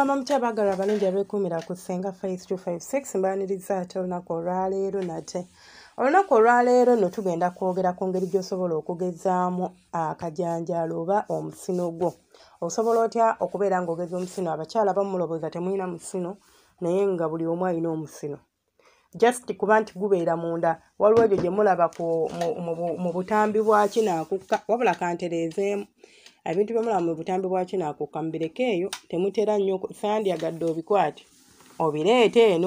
Mugamba mutya abaagala abalungi abeekuumira ku Ssenga Face 256 mbaaniriza ate olunaku olwaleero nate. Olunaku olwaleero nno tugenda kwogera ku ngeri gy'osobola okugezaamu akajanjaalo oba omusino gwo. Osobola otya okubeera ng'ogeza omusino? Abakyala abamu mulowooza temulina musino naye nga buli omu alina omusino. Just kuba nti gubeera munda, waliwo egyo gye mulaba mu butambi bwa kinaakukka, wabula kantereezeemu. Ebintu bye mulaba mu butambi bwa kinaakukka mubireke eyo, temutera nnyo sandyagadde obikwate obireete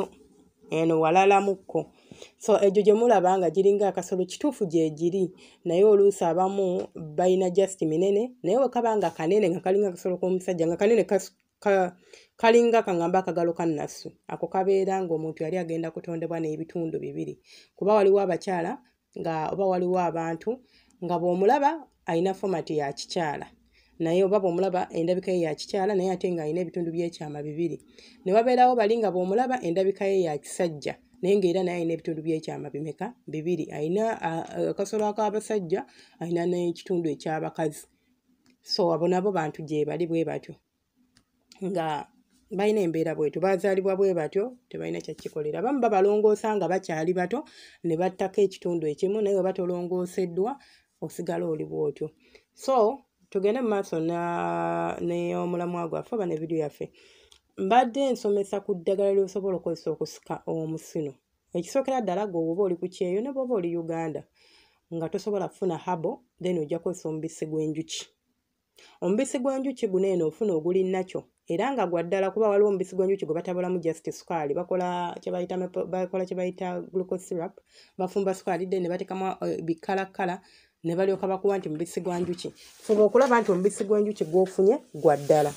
eno walalamukko. So egyo gye mulaba nga giringa akasolo kituufu gye giri, naye oluusi abamu balina just minene, naye bwe kaba nga kanene nga kalinga akasolo k'omusajja nga kanene kalinga kangamba akagalo ka nnassu, ako kabeera ng'omuntu yali agenda kutondebwa n'ebitundu bibiri. Kuba waliwo abakyala nga oba waliwo abantu nga bw'omulaba alina fomati ya kikyala, naye oba bw'omulaba endabika ye ya kikyala naye ate ng'alina ebitundu by'ekyama bibiri. Ne wabeerawo bali nga bw'omulaba endabika ye ya kisajja naye ng'era naye alina ebitundu by'ekyama bimeka? Bibiri. Alina akasolo ak'abasajja, alina n'ekitundu eky'abakazi. So abo nabo bantu gye bali bwe batyo, nga balina embeera bwetyo, baazaalibwa bwe batyo, tebalina kyakikolera. Abamu babalongoosa nga bakyali bato ne battako ekitundu ekimu, naye bwe batolongooseddwa osigala oli bw'otyo. So tugende mu maaso n'omulamwa gwaffe oba ne vidiyo yaffe. Mbadde nsomesa ku ddagala ly'osobola okukozesa okusika omusino. Ekisookera ddala gwe oba oli ku kyeyo ne bw'oba oli Uganda nga tosobola kufuna habo, then ojja kukozesa omubisi gw'enjuki. Omubisi gw'enjuki guno eno ofuna oguli nakyo era nga gwa ddala, kuba waliwo omubisi gw'enjuki gwe batabulamu just sukaali, bakola kye bayita glucose syrup, bafumba sukaali then ne bateekamu bikkalakala ne balyoka bakuba nti mubisi gwa njuki. Fuba okulaba nti omubisi gw'enjuki gw'ofunye gwa ddala.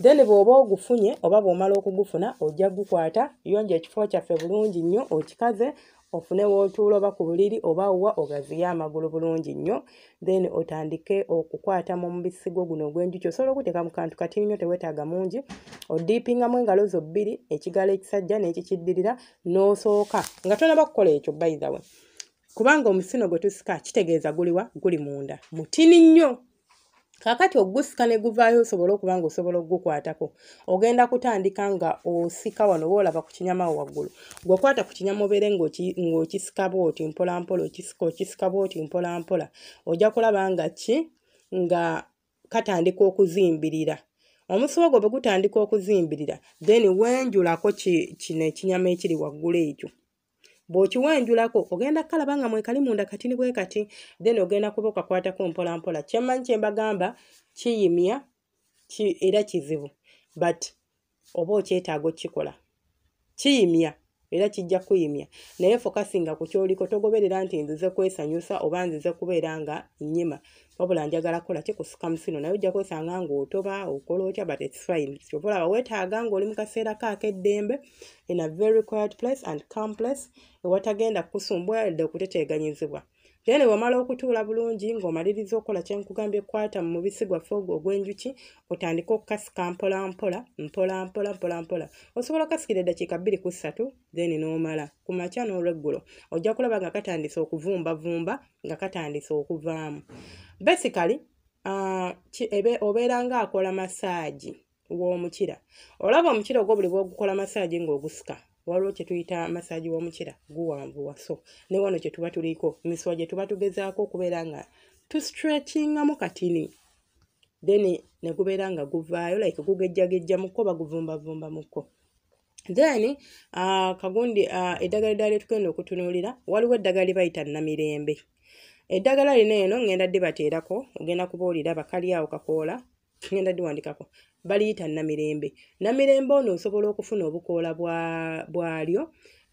Then bw'oba ogufunye oba bw'omala okugufuna ojja gukwata, yonja ekifo kyaffe bulungi nnyo, okikaze, ofune w'otuula oba ku buliri oba wa ogaziye amagulu bulungi nnyo, then otandike okukwata mu mubisi gwo guno ogw'enjuki. Osobola okuteeka mu kantu katini nnyo, teweetaaga mungi. Odiipingamu engalo zo bbiri, ekigalo ekisajja n'ekikiddirira, n'osooka nga tonaba kukola ekyo by the way. Kubanga omusino gwe tusika kitegeeza guliwa? Guli munda. Mutini nnyo. Kaakati ogusika ne guvaayo osobola okuba nga osobola okugukwatako. Ogenda kutandika nga osika wano olaba ku kinyama waggulu. Gw'okwata ku kinyama obeere ng'okisika bw'oti mpola mpola, okisika bw'oti mpola mpola. Ojja kulaba nga katandika okuzimbirira. Omusibo gwo bwe gutandika okuzimbirira, then wenjulako kino ekinyama ekiri waggulu ekyo. Bw'okiwenjulako ogenda kalaba nga mwekali munda katini bwe kati, then ogenda kuba okakwatako mpola mpola. Kyemmanyi kye mbagamba kiyimya era kizibu, but oba okyetaaga okikola kiyimya era kijja kuyimya, naye fokasinga ku kyoliko, togoberera nti nzize kwesanyusa oba nzize kubeera nga nnyima, wabula njagala kola kusika musino, naye ojja kwesanga ng'otoba okola otya, but it's fine. Kyova olaba weetaaga ng'oli mu kaseera k'akeddembe in a very quiet place and calm place ewatagenda kukusumbwa yadde okuteteeganyizibwa. Then wamala okutuula bulungi ng'omaliriza okukola kye nkugambye, kwata mu mubisi gwaffe ogw'enjuki, otandika okukasika mpola mpola mpola mpola mpola mpola. Osobola okasikira eddakiika 2 ku 3, then n'omala. Ku makya n'olweggulo ojja kulaba nga katandise okuvumbavumba, nga katandise okuvaamu. Basically obeera ng'akola massage w'omukira. Olaba omukira ogwo buli bw'ogukola massage ng'ogusika, waliwo kye tuyita massage w'omukira, guwanvuwa. So ne wano kye tuba tuliko emisuwa gye tuba tugezaako okubeera nga tu-stretchingamu katini, then ne gubeera nga guvaayo like gugejjagejja mukko oba guvumbavumba mukko. Then kagundi eddagala eddala lye tugenda okutunuulira, waliwo eddagala lye bayita Namirembe. Eddagala lino eno ngenda dibateerako, ogenda kuba oliraba kali awo kakoola, ngenda diwandikako, baliyita Namirembe. Namirembe ono osobola okufuna obukoola bwalyo,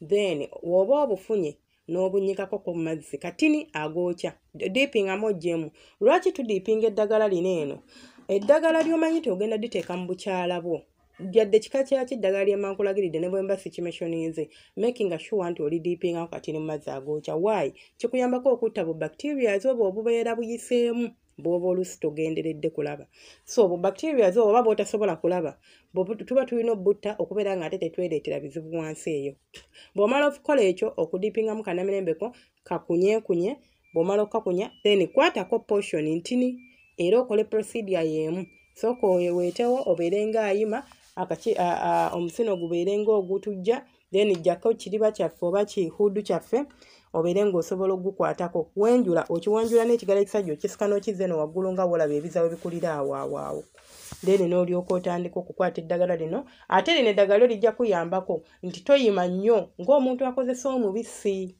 then woba obufunye n'obunyikako ku mazzi katini agookya, diipingamu oggyemu. Lwaki tudiipinga eddagala lino eno? Eddagala ly'omanyi nti ogenda diteeka mu bukyala bwo, gyadde kika kyaki eddagala lye mbankulagiridde ne bwe mba sikimeshonize, making sure nti olidiipingako katini mu mazzi agookya. Why? Kikuyambako okutta bu bacterias oba obubeera buyiseemu bw'oba oluusi togenderedde kulaba. So bu bacterias oba bw'otasobola kulaba, tuba tulina obutta okubeera nga ate tetwereetera bizibu wansi eyo. Bw'omala okukola ekyo, okudiipingamu Kanamirembeko, kakunyeekunye. Bw'omala okukakunya, then kwatako portion ntini era okole procedure y'emu. Sooka weetewo obeere ng'ayima, omusino gubeere ng'ogutujja, then jjako kiriba kyaffe oba kihuudu kyaffe obeere ng'osobola ogukwatako. Wenjula okiwanjula n'ekigala ekisajja okisika n'okizza eno waggulu nga wolaba ebizawo bikulira awo. Then n'olyoka otandika okukwata eddagala lino. Ate lino eddagala lijja kuyambako nti toyima nnyo ng'omuntu akozesa omubisi.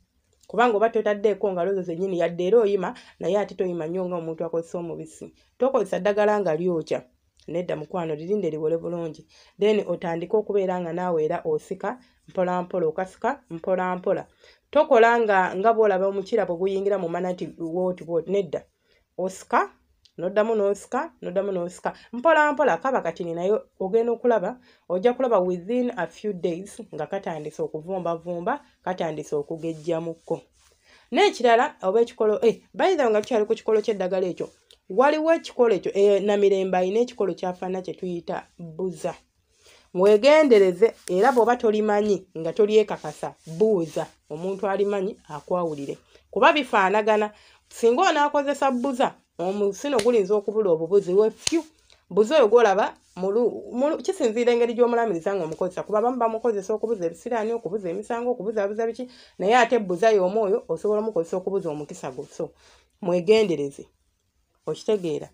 Kubanga oba totaddeeko ngalo zo zennyini yadde era oyima naye ate toyima nnyo ng'omuntu akozesa omubisi. Tokozesa ddagala nga lyokya. Nedda mukwano lirinde liwole bulungi. Then otandika okubeera nga naawe era osika mpola mpola, okasika mpola mpola. Tokola nga bw'olaba omukira bwe guyingira mu manati wooti nedda. Osika n'oddamu n'osika mpola mpola. Kaba katini naye ogenda okulaba, ojja kulaba within a few days nga katandise okuvumbavumba, katandise okugejjamukko. N'ekirala oba ekikolo by the way nga tukyali ku kikolo ky'eddagala ekyo, waliwo ekikolo ekyo Namirembe ayina ekikolo ky'afaana kye tuyita bbuza. Mwegendereze era bw'oba tolimanyi nga tolyekakasa buuza omuntu alimanyi akwawulire kuba bifaanagana. Singa onaakozesa bbuza omusino gulinza okubula obubuzi wefyu. Bbuza oyo gwolaba kisinziira engeri gy'omulamiriza nga omukozesa kuba abamu bamukozesa okubuza ebisiraani, okubuza emisango, okubuzaabuza biki, naye ate bbuza y'omu oyo osobola omukozesa okubuza omukisa gwo. So mwegendereze. Okitegeera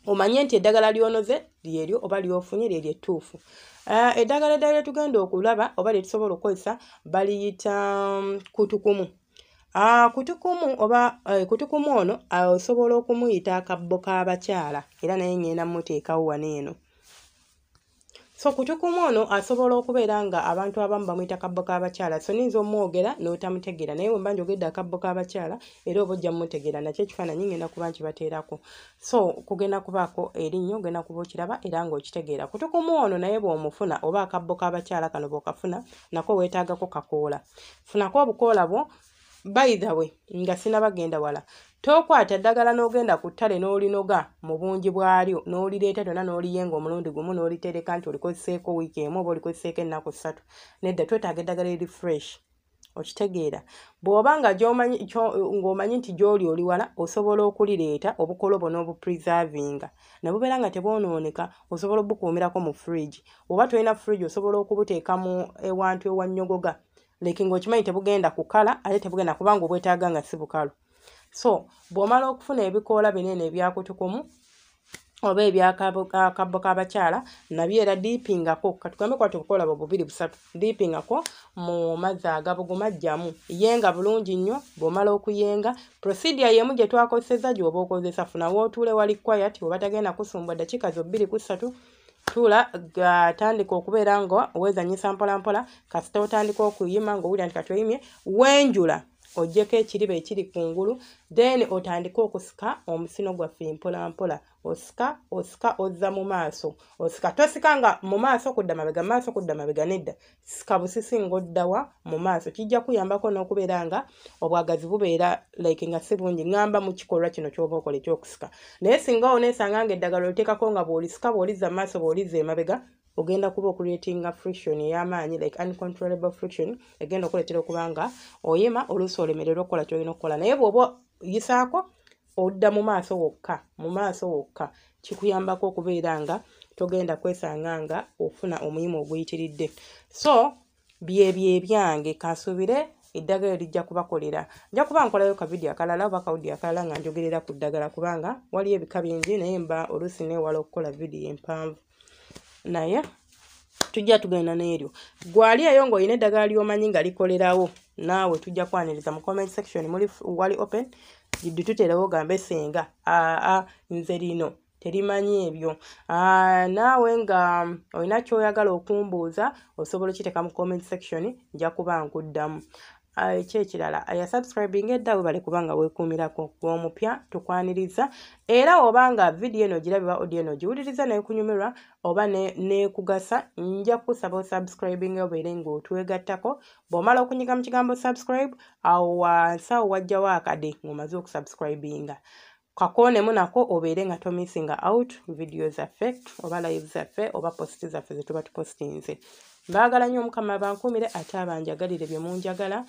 omanye nti eddagala lyonoze lyeryo oba lyofunye lyeryo ettuufu. Eddagala eddala lye tugenda okulaba oba lye tusobola okukozesa baliyita kutukumu. Kutukumu ono osobola okumuyita akabbo k'abakyala era naye ngenda muteekawo wano eno. So kutukumu ono asobola okubeera nga abantu abamu bamuyita akabbo k'abakyala. So ninza omwogera n'otamutegeera naye wemba njogedde akabbo k'abakyala era oba ojja mmutegeera nakyo ekifaananyi ngenda kuba nkibateerako. So kugenda kubaako erinnya ogenda kuba okiraba era ng'okitegeera. Kutukumu ono naye bw'omufuna oba akabbo k'abakyala kano bw'okafuna nako weetaagako kakoola. Funako obukoola bwo. By the way nga sinabagenda wala, tokwata ddagala n'ogenda ku ttale n'olinoga mu bungi bwalyo n'olireeta lyonna n'oliyenga omulundi gumu n'olitereka nti olikozeseeko wiiki emu oba olikozeseeko ennaku 3. Nedda twetaaga eddagala eri fresh. Okitegeera bw'oba nga ng'omanyi nti gy'oli oli wala osobola okulireeta obukolo bwo n'obupreservinga ne bubeera nga tebwonooneka. Osobola obukuumirako mu fridge. Oba tolina fridge osobola okubuteeka mu ewantu ewannyogoga leki ng'okimanyi tebugenda kukala ate tebugenda kubanga obwetaaga nga si bukalu. So bw'omala okufuna ebikoola binene ebya kutukumu oba ebyakabbo k'abakyala nabyo era diipingako. Katugambe kwata obukoola bwo 2-3 diipingako mu mazzi agabuguma ajjamu. Yenga bulungi nnyo. Bw'omala okuyenga procedure y'emu gye twakozesezza gy'oba okozesa. Funa wootuule wali quiet oba tagenda kusumbwa ddakiika zo 2-3. Tula gatandika okubeera nga owezanyisa mpola mpola kasita otandika okuyima ng'owulira nti katoyimye wenjula oggyeko ekiriba ekiri kungulu then otandika okusika omusino gwaffe mpola mpola. Osika ozza mu maaso. Osika tosika nga mu maaso kudda mabega, maaso kudda mabega nedda. Sika busisi ng'oddawa mu maaso. Kijja kuyambako n'okubeera nga obwagazi bubeera like nga si bungi ngamba mu kikolwa kino ky'oba okola ekyokusika. Naye singa oneesanga nga eddagala oliteekako nga bw'olisika bw'olizza mu maaso bw'olizza emabega ogenda kuba okuleetinga friction ey'amaanyi like uncontrollable friction egenda okuleetera okuba nga oyima oluusi olemererwa okukola ky'olina okukola. Naye bw'oba yisaako odda mu maaso wokka kikuyambako okubeera nga togenda kwesanga nga ofuna omuyima oguyitiridde. So byebyo ebyange kasuubire eddagala lijja kubakolera. Nja kuba nkolayo ka video akalala oba kawudiyo akalala nga njogerera ku ddagala kubanga waliyo ebika bingi naye mba oluusi neewala okukola video empanvu. Naye tujja tugenda n'eryo. Gwali eyo ng'olina eddagala ly'omanyi nga likolerawo naawe tujja kwaniriza mu comment section wali open tuterawo gambe senga nze lino terimanyi ebyo. Naawe nga olina ky'oyagala okumbuuza osobola okiteeka mu comment section nja kuba nkuddamu. Ekyekirala subscribing eddawe bale kubanga weekuumirako gw'omupya tukwaniriza era obanga video eno girabibwa audio eno giwuliriza naye kunyumirwa oba neekugasa nja kusaba osubscribing obeere ng'otwegattako. Bw'omala okunyiga mu kigambo subscribe awo wansi awo wajjawo akade ng'omaze okusubscribinga. Kakoonemu nako obeere nga tomissinga out video zaffe oba live zaffe oba posti zaffe ze tuba tupostinze. Mbaagala nnyo Mukama bankuumire ate abanjagalire bye munjagala.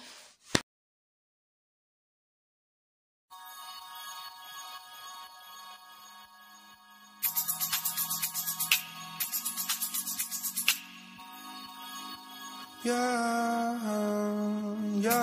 Yeah, yeah.